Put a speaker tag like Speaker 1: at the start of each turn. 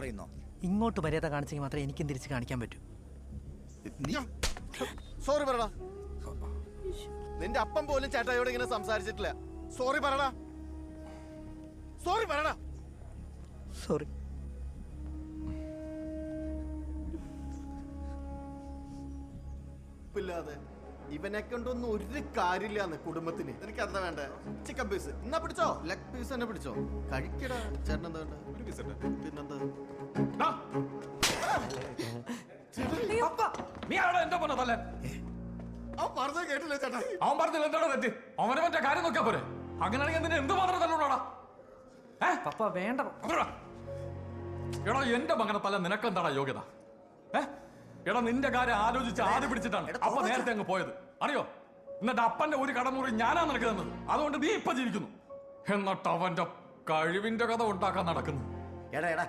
Speaker 1: പറയുന്നോ?
Speaker 2: ഇങ്ങോട്ട് മര്യാദ കാണിച്ചെങ്കിൽ മാത്രമേ എനിക്കും തിരിച്ച് കാണിക്കാൻ പറ്റൂ.
Speaker 1: സോറി പറടാ. നിന്റെ അപ്പം പോലും ചേട്ടായോട് ഇങ്ങനെ സംസാരിച്ചിട്ടില്ല. സോറി പറടാ. സോറി പറടാ.
Speaker 2: സോറി.
Speaker 1: ഇല്ലാതെ ഇവനെ കൊണ്ടൊന്നും ഒരു കാര്യമില്ലാന്ന് കുടുംബത്തിന്. എനിക്ക് എന്താ വേണ്ടേ? ചിക്കൻ പീസ് എന്നാ പിടിച്ചോ. ലെഗ് പീസ് തന്നെ പിടിച്ചോ. കഴിക്കടാ. ചേട്ടൻ എന്താ വേണ്ടേ? ഒരു പീസ് പിന്നെന്താ?
Speaker 3: നീ ആരോടാ എന്താ പറഞ്ഞതല്ലേ?
Speaker 1: അവൻ പറഞ്ഞ കേട്ടില്ല ചേട്ടാ.
Speaker 3: അവൻ പറഞ്ഞില്ല എന്താണോ തെറ്റ്? അവനെ മറ്റേ കാര്യം നോക്കിയാ പോരെ. അങ്ങനെയാണെങ്കിൽ എന്തിനാ എന്ത് മാത്രം തല്ലോടാ?
Speaker 2: പപ്പ വേണ്ട.
Speaker 3: എടാ എന്റെ മകനെ തല്ല നിനക്കെന്താടാ യോഗ്യത? എടാ നിന്റെ കാര്യം ആലോചിച്ച് ആദ്യം പിടിച്ചിട്ടാണ് അപ്പ നേരത്തെ അങ്ങ് പോയത് അറിയോ? എന്നിട്ട് അപ്പന്റെ ഒരു കടമുറി ഞാനാ നിനക്ക് തന്നത്. അതുകൊണ്ട് നീ ഇപ്പൊ ജീവിക്കുന്നു. എന്നിട്ട് അവന്റെ കഴിവിന്റെ കഥ ഉണ്ടാക്കാൻ നടക്കുന്നു.
Speaker 1: എടാ